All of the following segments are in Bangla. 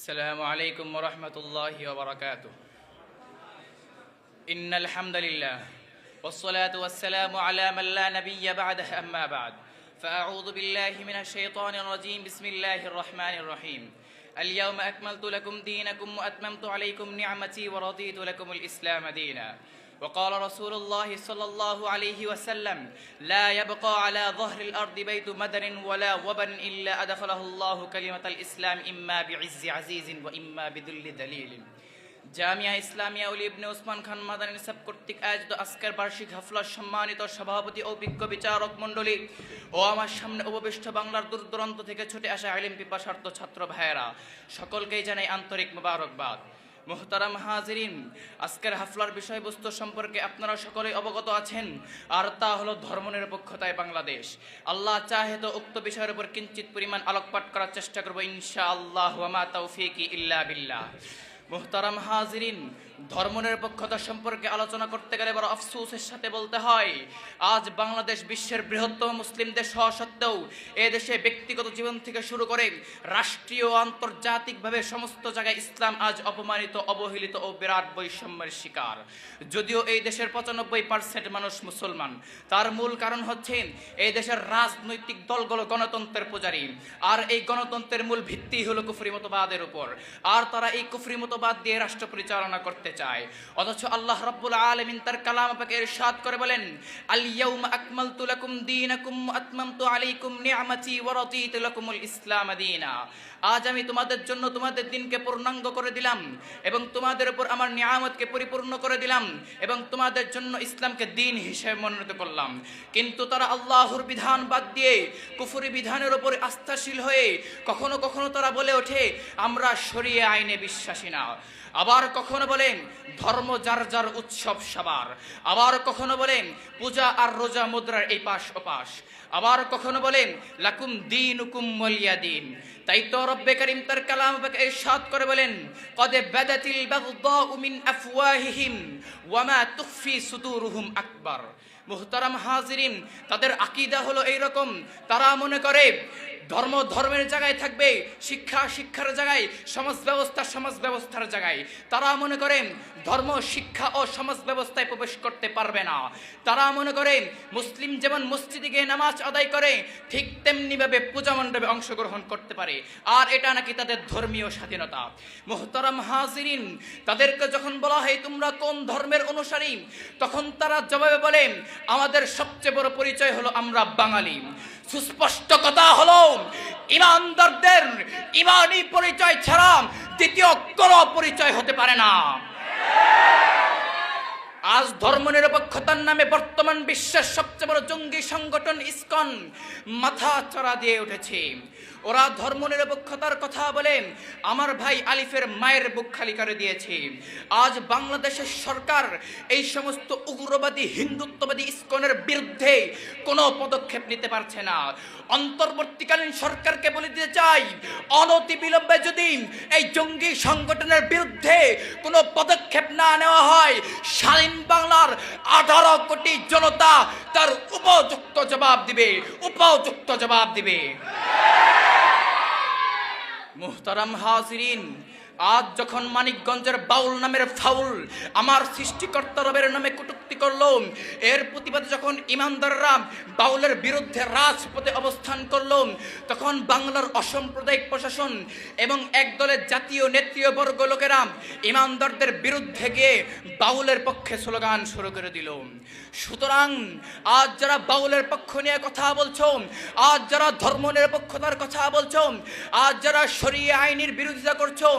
السلام عليكم ورحمة الله وبركاته. إن الحمد لله والصلاة والسلام على من لا نبي بعده أما بعد فأعوذ بالله من الشيطان الرجيم. بسم الله الرحمن الرحيم. اليوم أكملت لكم دينكم وأتممت عليكم نعمتي ورضيت لكم الإسلام دينا. وقال رسول الله صلى الله عليه وسلم: لا يبقى على ظهر الأرض بيت مدر ولا وبن إلا أدخله الله كلمة الإسلام إما بعز عزيز وإما بذل دليل. জামিয়া ইসলামিয়া ওলি ইবনে ওসমান খান মাদানী সাহেব কর্তৃক আয়োজিত আজকের বার্ষিক হাফলার সম্মানিত সভাপতি ও বিজ্ঞ বিচারক মণ্ডলী ও আমার সামনে উপবিষ্ট বাংলার দূর দূরান্ত থেকে ছুটে আসা আলিম পিপাসার্থ ছাত্র ভাইয়েরা, সকলকেই জানাই আন্তরিক মোবারকবাদ। মুহতারাম হাজিরিন, আজকের হাফলার বিষয়বস্তু সম্পর্কে আপনারা সকলেই অবগত আছেন, আর তা হলো ধর্মনিরপেক্ষতায় বাংলাদেশ। আল্লাহ চাহে তো উক্ত বিষয়ের উপর কিঞ্চিত পরিমাণ আলোকপাত করার চেষ্টা করব ইনশাআল্লাহ। ওয়া মা তাওফীকি ইল্লা বিল্লাহ। মুহতারাম হাজিরিন, ধর্মনিরপেক্ষতা সম্পর্কে আলোচনা করতে গেলে বড় আফসোসের সাথে বলতে হয়, আজ বাংলাদেশ বিশ্বের বৃহত্তম মুসলিম দেশ হওয়া সত্ত্বেও এ দেশে ব্যক্তিগত জীবন থেকে শুরু করে রাষ্ট্রীয় ও আন্তর্জাতিকভাবে সমস্ত জায়গায় ইসলাম আজ অপমানিত, অবহেলিত ও বিরাট বৈষম্যের শিকার। যদিও এই দেশের 95% মানুষ মুসলমান, তার মূল কারণ হচ্ছে এই দেশের রাজনৈতিক দলগুলো গণতন্ত্রের পূজারী, আর এই গণতন্ত্রের মূল ভিত্তি হলো কুফরি মতবাদের উপর, আর তারা এই কুফরি মতবাদ দিয়ে রাষ্ট্র পরিচালনা করতে চায়। অথচ আল্লাহ রাব্বুল আলামিন তার কালাম পাকে ইরশাদ করে বলেন, আল ইয়াউমা আকমালতু লাকুম দীনাকুম ওয়া আতমামতু আলাইকুম নি'মাতি ওয়া রাদিতু লাকুমুল ইসলাম দীনা। আজ আমি তোমাদের জন্য তোমাদের দিনকে পূর্ণাঙ্গ করে দিলাম এবং তোমাদের উপর আমার নিয়ামতকে পরিপূর্ণ করে দিলাম এবং তোমাদের জন্য ইসলামকে দিন হিসেবে মনোনীত করলাম। কিন্তু তারা আল্লাহর বিধান বাদ দিয়ে কুফরি বিধানের উপর আস্থাশীল হয়ে কখনো কখনো তারা বলে ওঠে, আমরা শরিয়া আইনে বিশ্বাসী না। আবার কখনো বলেন ধর্ম যার যার উৎসব সবার। আবার কখনো বলেন পূজা আর রোজা মুদ্রার এই পাশ ওপাশ। আবার কখনো বলেন লাকুম দীনুকুম ওয়ালিয়া দীন। তাই তো রব্বে কারীম তার কালাম পাকে ইরশাদ করে বলেন, কদ বাদাতিল বাগদাউ মিন আফওয়াহিহিম ওয়া মা তুখফি সুদুরুহুম আকবার। মুহতারাম হাজিরিন, তাদের আকীদা হলো এইরকম, তারা মনে করে ধর্ম ধর্মের জায়গায় থাকবে, শিক্ষা শিক্ষার জায়গায়, সমাজ ব্যবস্থা সমাজ ব্যবস্থার জায়গায়। তারা মনে করেন ধর্ম শিক্ষা ও সমাজ ব্যবস্থায় প্রবেশ করতে পারবে না। তারা মনে করেন মুসলিম যেমন মসজিদে গিয়ে নামাজ আদায় করে, ঠিক তেমনিভাবে পূজা মণ্ডপে অংশগ্রহণ করতে পারে, আর এটা নাকি তাদের ধর্মীয় স্বাধীনতা। মুহতারাম হাজিরিন, তাদেরকে যখন বলা হয় তোমরা কোন ধর্মের অনুসারী, তখন তারা জবাবে বলেন, আমাদের সবচেয়ে বড় পরিচয় হলো আমরা বাঙালি। সুস্পষ্ট কথা হলো, ইমানদারদের ইমানি পরিচয় ছাড়া দ্বিতীয় কোনো পরিচয় হতে পারে না। আজ ধর্মনিরপেক্ষতার নামে বর্তমান বিশ্বের সবচেয়ে বড় জঙ্গি সংগঠন ইসকন মাথা চড়া দিয়ে উঠেছে। ওরা ধর্মনিরপেক্ষতার কথা বলে আমার ভাই আলিফের মায়ের বুক খালি করে দিয়েছে। আজ বাংলাদেশের সরকার এই সমস্ত উগ্রবাদী হিন্দুত্ববাদী ইসকনের বিরুদ্ধে কোনো পদক্ষেপ নিতে পারছে না। অন্তর্বর্তীকালীন সরকারকে বলে দিতে চাই, অনতি বিলম্বে যদি এই জঙ্গি সংগঠনের বিরুদ্ধে কোনো পদক্ষেপ না নেওয়া হয়, স্বাধীন বাংলার 18 কোটি জনতা তার উপযুক্ত জবাব দিবে, উপযুক্ত জবাব দিবে। মুহতারাম হাজিরিন, আজ যখন মানিকগঞ্জের বাউল নামের ফাউল আমার সৃষ্টিকর্তা রবের নামে কটূক্তি করল, এর প্রতিবাদে যখন ইমানদাররা বাউলের বিরুদ্ধে রাজপথে অবস্থান করল, তখন বাংলার অসাম্প্রদায়িক প্রশাসন এবং একদলের জাতীয় নেতৃবর্গ লোকেরা ইমানদারদের বিরুদ্ধে গিয়ে বাউলের পক্ষে স্লোগান শুরু করে দিল। সুতরাং আজ যারা বাউলের পক্ষ নিয়ে কথা বলছো, আজ যারা ধর্মনিরপেক্ষতার কথা বলছো, আজ যারা শরিয়া আইনের বিরোধিতা করছো,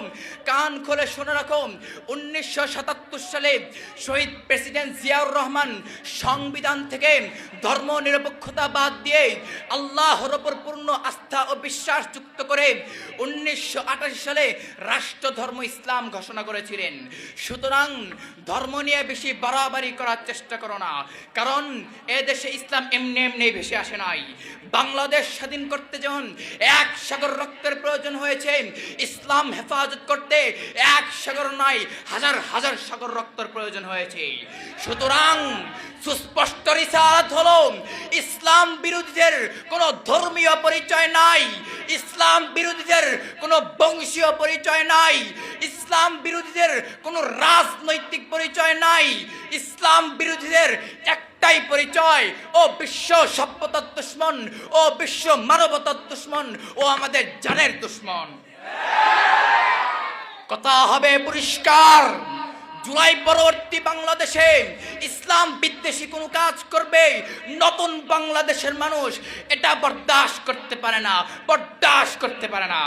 কান খুলে শুনে রাখো, 1977 সালে শহীদ প্রেসিডেন্ট জিয়াউর রহমান সংবিধান থেকে ধর্ম নিরপেক্ষতা বাদ দিয়ে আল্লাহর উপর পূর্ণ আস্থা ও বিশ্বাস যুক্ত করে 1988 সালে রাষ্ট্র ধর্ম ইসলাম ঘোষণা করেছিলেন। সুতরাং ধর্ম নিয়ে বেশি বাড়াবাড়ি করার চেষ্টা করো না, কারণ এ দেশে ইসলাম এমনি এমনি ভেসে আসে নাই। বাংলাদেশ স্বাধীন করতে যেমন 1 সাগর রক্তের প্রয়োজন হয়েছে, ইসলাম হেফাজত করতে 1 সাগর নয়, হাজার হাজার সাগর রক্তের প্রয়োজন হয়েছে। সুতরাং সুতরাং সুস্পষ্ট রিসালাত হলো ইসলাম বিরোধীদের কোনো ধর্মীয় পরিচয় নাই, ইসলাম বিরোধীদের কোনো বংশীয় পরিচয় নাই, ইসলাম বিরোধীদের কোনো রাজনৈতিক পরিচয় নাই। ইসলাম বিরোধীদের একটাই পরিচয়, ও বিশ্ব সভ্যতার দুশ্মন, ও বিশ্ব মানবতার দুশ্মন, ও আমাদের জানের দুশ্মন। কথা হবে পরিষ্কার, জুলাই পরবর্তী বাংলাদেশে ইসলাম বিদ্বেষী কোনো কাজ করবে নতুন বাংলাদেশের মানুষ এটা বরদাস্ত করতে পারে না, বরদাস্ত করতে পারে না।